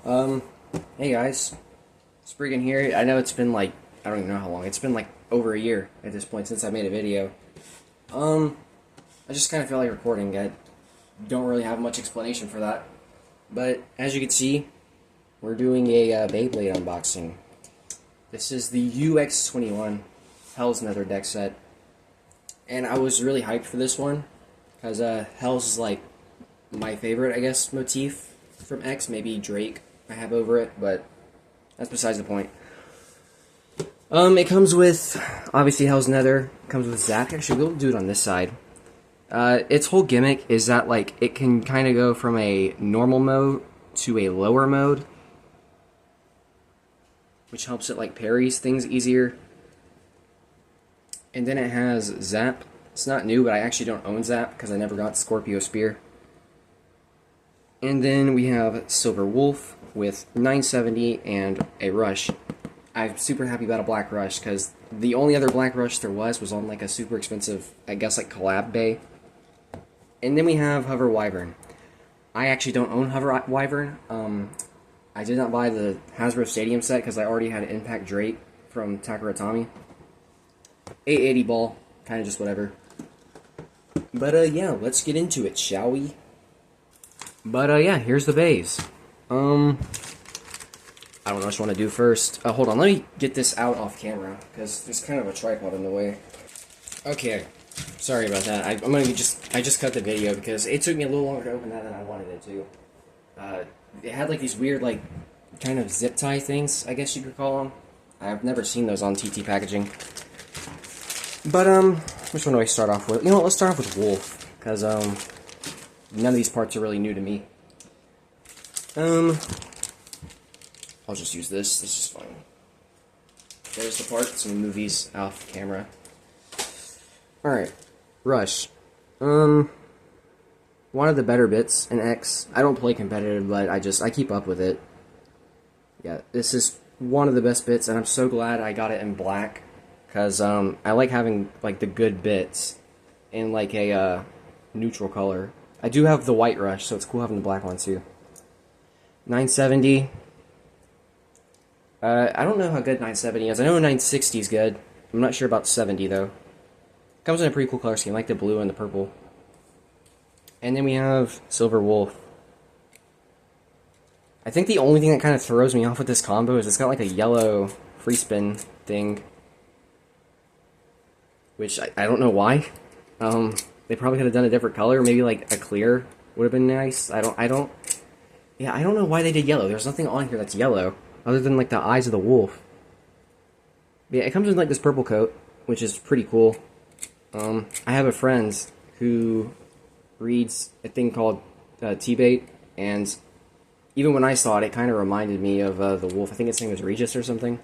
Um, hey guys, Spriggan here. I know it's been like, I don't even know how long. It's been like over a year at this point since I made a video. Um, I just kind of feel like recording. I don't really have much explanation for that. But as you can see, we're doing a Beyblade unboxing. This is the UX-21 Hell's Nether deck set. And I was really hyped for this one, because Hell's is like my favorite, I guess, motif from X. Maybe Drake I have over it, but that's besides the point. It comes with, obviously, Hell's Nether. It comes with Zap. Actually, we'll do it on this side. Its whole gimmick is that, like, it can kind of go from a normal mode to a lower mode, which helps it, like, parries things easier. And then it has Zap. It's not new, but I actually don't own Zap because I never got Scorpio Spear. And then we have Silver Wolf with 970 and a Rush. I'm super happy about a Black Rush because the only other Black Rush there was on like a super expensive, I guess, like collab bay. And then we have Hover Wyvern. I actually don't own Hover Wyvern. I did not buy the Hasbro Stadium set because I already had Impact Drake from Takeratami. 880 ball, kind of just whatever. But yeah, let's get into it, shall we? But yeah, here's the bays. I don't know what you want to do first. Hold on, let me get this out off camera because there's kind of a tripod in the way. Okay, sorry about that. I just cut the video because it took me a little longer to open that than I wanted it to. It had like these weird like kind of zip tie things, I guess you could call them. I've never seen those on TT packaging. But which one do I start off with? You know what? Let's start off with Wolf because none of these parts are really new to me. I'll just use this. This is fine. There's the parts and move these off camera. Alright. Rush. One of the better bits in X. I don't play competitive, but I keep up with it. Yeah, this is one of the best bits, and I'm so glad I got it in black. Because I like having like the good bits in like a neutral color. I do have the white Rush, so it's cool having the black one too. 970. I don't know how good 970 is. I know 960 is good. I'm not sure about 70 though. Comes in a pretty cool color scheme, like the blue and the purple. And then we have Silver Wolf. I think the only thing that kind of throws me off with this combo is it's got like a yellow free spin thing. Which I don't know why. They probably could have done a different color. Maybe like a clear would have been nice. I don't know why they did yellow. There's nothing on here that's yellow other than like the eyes of the wolf. Yeah, it comes in like this purple coat, which is pretty cool. I have a friend who reads a thing called T-Bait, and even when I saw it, it kind of reminded me of the wolf. I think its name was Regis or something.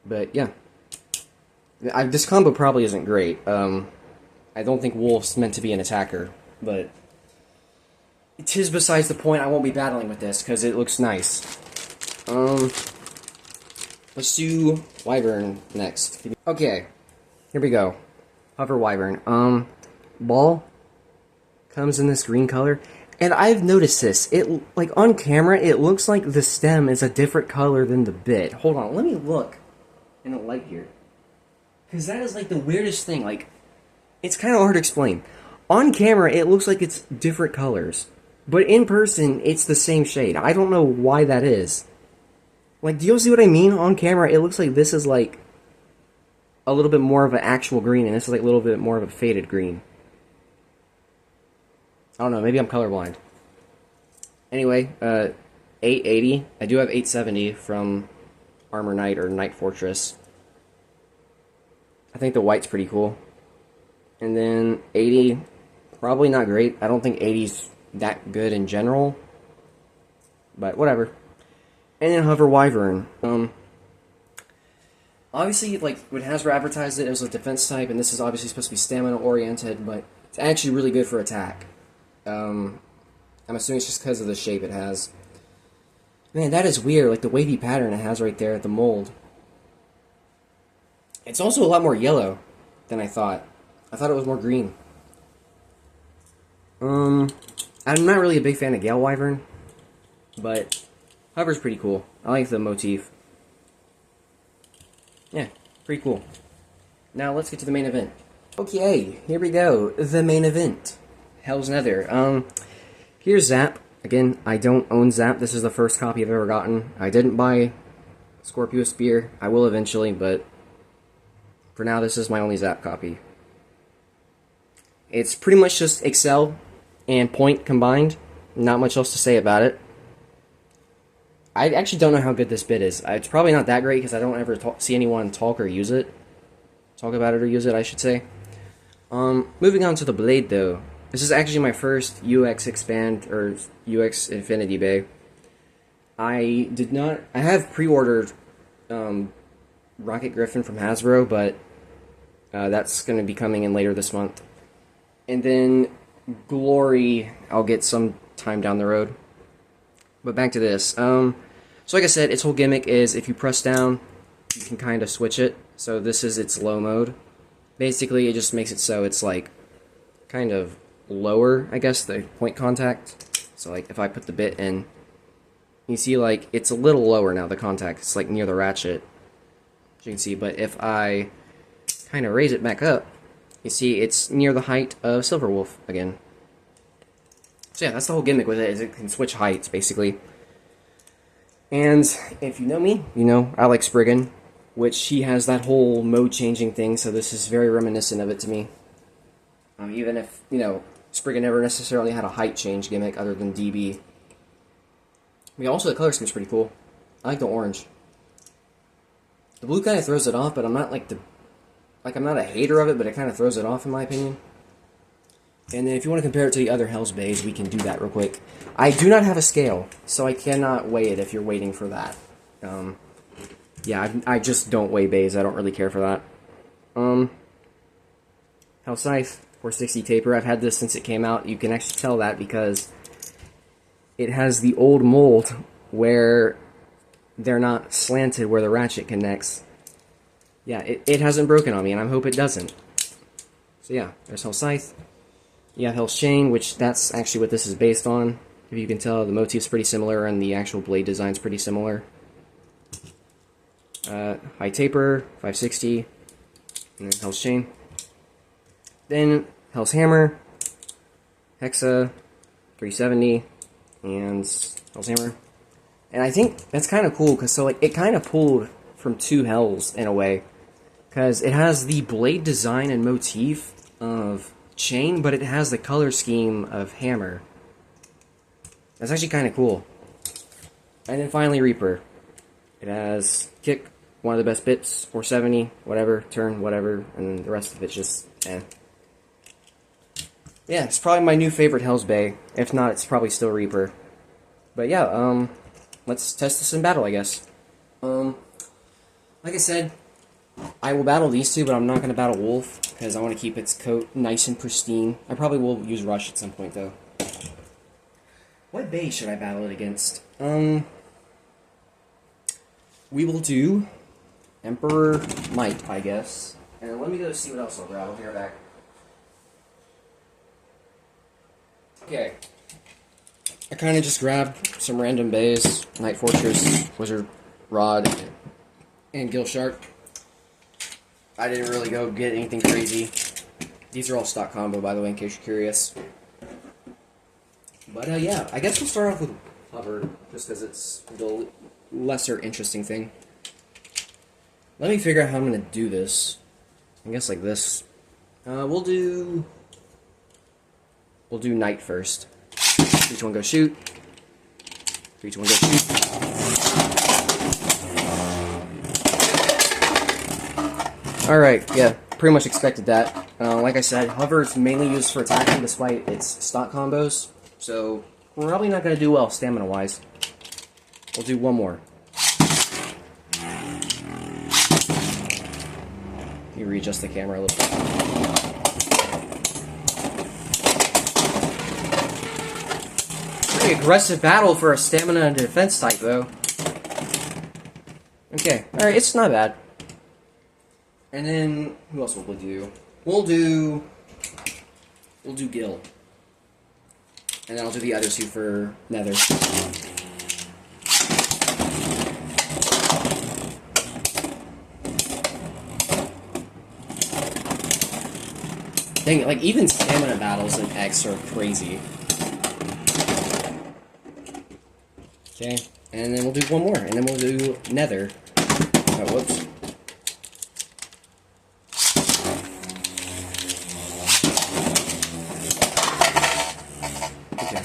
But yeah. This combo probably isn't great. I don't think Wolf's meant to be an attacker, but it is besides the point. I won't be battling with this because it looks nice. Let's do Wyvern next. Okay, here we go. Hover Wyvern. Ball comes in this green color, and I've noticed this. It like on camera, it looks like the stem is a different color than the bit. Hold on, let me look in the light here. Because that is, like, the weirdest thing. Like, it's kind of hard to explain. On camera, it looks like it's different colors. But in person, it's the same shade. I don't know why that is. Like, do you see what I mean? On camera, it looks like this is, like, a little bit more of an actual green, and this is, like, a little bit more of a faded green. I don't know. Maybe I'm colorblind. Anyway, 880. I do have 870 from Armor Knight or Knight Fortress. I think the white's pretty cool. And then 80, probably not great. I don't think 80's that good in general. But whatever. And then Hover Wyvern. Obviously, like, when Hasbro advertised it, it was a defense type, and this is obviously supposed to be stamina-oriented, but it's actually really good for attack. I'm assuming it's just because of the shape it has. Man, that is weird, like the wavy pattern it has right there at the mold. It's also a lot more yellow than I thought. I thought it was more green. I'm not really a big fan of Gale Wyvern. But hover's pretty cool. I like the motif. Yeah, pretty cool. Now let's get to the main event. Okay, here we go. The main event. Hell's Nether. Here's Zap. Again, I don't own Zap. This is the first copy I've ever gotten. I didn't buy Scorpio Spear. I will eventually, but for now, this is my only Zap copy. It's pretty much just Excel and Point combined. Not much else to say about it. I actually don't know how good this bit is. It's probably not that great because I don't ever see anyone talk or use it. Talk about it or use it, I should say. Moving on to the blade, though. This is actually my first UX Expand or UX Infinity Bay. I have pre-ordered Rocket Griffin from Hasbro, but that's going to be coming in later this month. And then Glory, I'll get some time down the road. But back to this. So like I said, its whole gimmick is if you press down, you can kind of switch it. So this is its low mode. Basically, it just makes it so it's like kind of lower, I guess, the point contact. So like if I put the bit in, you see like it's a little lower now, the contact. It's like near the ratchet, as you can see. But if I kind of raise it back up, you see it's near the height of Silverwolf again. So yeah, that's the whole gimmick with it, is it can switch heights, basically. And if you know me, you know I like Spriggan, which she has that whole mode-changing thing, so this is very reminiscent of it to me. Even if, you know, Spriggan never necessarily had a height change gimmick other than DB. I mean, also the color scheme's pretty cool. I like the orange. The blue kind of throws it off, but I'm not I'm not a hater of it, but it kind of throws it off in my opinion. And then if you want to compare it to the other Hell's Bays, we can do that real quick. I do not have a scale, so I cannot weigh it if you're waiting for that. Yeah, I just don't weigh bays. I don't really care for that. Hell Scythe, 460 taper. I've had this since it came out. You can actually tell that because it has the old mold where they're not slanted where the ratchet connects. Yeah, it hasn't broken on me, and I hope it doesn't. So yeah, there's Hell Scythe. You have Hell's Chain, which that's actually what this is based on. If you can tell, the motif's pretty similar, and the actual blade design's pretty similar. High Taper, 560, and then Hell's Chain. Then Hell's Hammer, Hexa, 370, and Hell's Hammer. And I think that's kind of cool, because so like it kind of pulled from two Hells in a way. Because it has the blade design and motif of Chain, but it has the color scheme of Hammer. That's actually kind of cool. And then finally Reaper. It has Kick, one of the best bits, 470, whatever, turn, whatever, and the rest of it's just, eh. Yeah, it's probably my new favorite Hell's Bay. If not, it's probably still Reaper. But yeah, let's test this in battle, I guess. Like I said, I will battle these two, but I'm not going to battle Wolf, because I want to keep its coat nice and pristine. I probably will use Rush at some point, though. What Bay should I battle it against? We will do Emperor Might, I guess. And let me go see what else I'll grab. I'll be right back. Okay. I kind of just grabbed some random bays. Night Fortress, Wizard Rod, and Gill Shark. I didn't really go get anything crazy. These are all stock combo, by the way, in case you're curious. But yeah, I guess we'll start off with Hover, just because it's the lesser interesting thing. Let me figure out how I'm going to do this. I guess like this. We'll do Night first. 3, 2, 1, go shoot. 3, 2, 1, go shoot. Alright, yeah, pretty much expected that. Like I said, Hover is mainly used for attacking despite its stock combos, so we're probably not going to do well stamina-wise. We'll do one more. Let me readjust the camera a little bit. Pretty aggressive battle for a stamina and defense type, though. Okay, alright, it's not bad. And then, who else will we do? We'll do Gil. And then I'll do the other two for Nether. Dang it, like, even stamina battles in X are crazy. Okay, and then we'll do one more, and then we'll do Nether. Oh, whoops. Okay.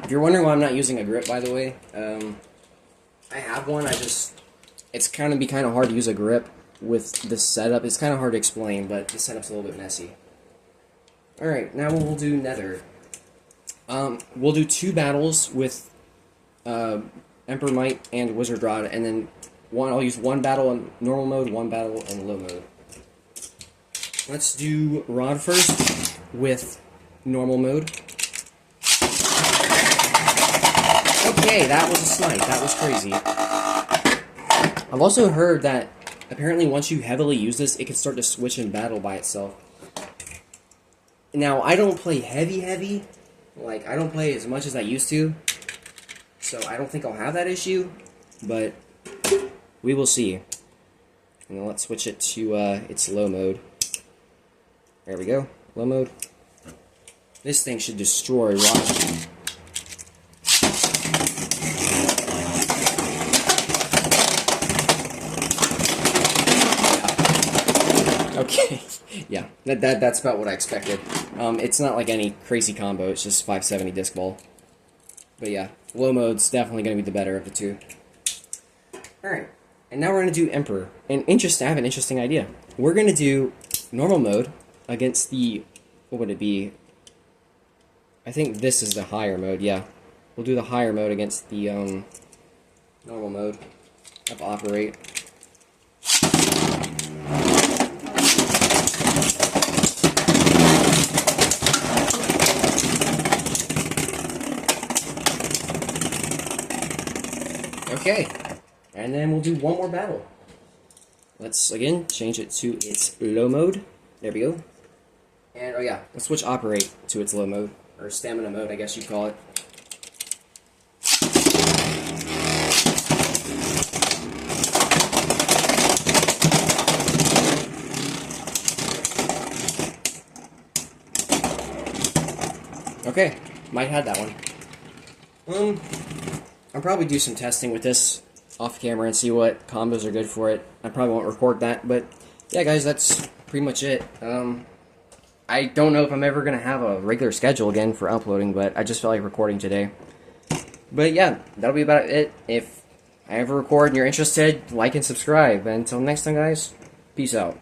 If you're wondering why I'm not using a grip, by the way, I have one, it's kind of hard to use a grip with this setup. It's kind of hard to explain, but the setup's a little bit messy. Alright, now we'll do Nether. We'll do 2 battles with Emperor Might and Wizard Rod, and then I'll use 1 battle in normal mode, 1 battle in low mode. Let's do Rod first with normal mode. Okay, that was a snipe. That was crazy. I've also heard that apparently once you heavily use this, it can start to switch in battle by itself. Now, I don't play heavy. Like, I don't play as much as I used to, so I don't think I'll have that issue, but we will see. And then let's switch it to its low mode. There we go, low mode. This thing should destroy Rock. Okay, yeah, that's about what I expected. It's not like any crazy combo, it's just 570 disc ball. But yeah, low mode's definitely going to be the better of the two. Alright, and now we're going to do Emperor. And I have an interesting idea. We're going to do normal mode against the, what would it be? I think this is the higher mode, yeah. We'll do the higher mode against the normal mode of Operate. Okay, and then we'll do one more battle. Let's, again, change it to its low mode. There we go. And, oh yeah, let's switch Operate to its low mode, or Stamina mode, I guess you'd call it. Okay, might have that one. I'll probably do some testing with this off camera and see what combos are good for it. I probably won't record that, but yeah, guys, that's pretty much it. I don't know if I'm ever going to have a regular schedule again for uploading, but I just felt like recording today. But yeah, that'll be about it. If I ever record and you're interested, like and subscribe. And until next time, guys, peace out.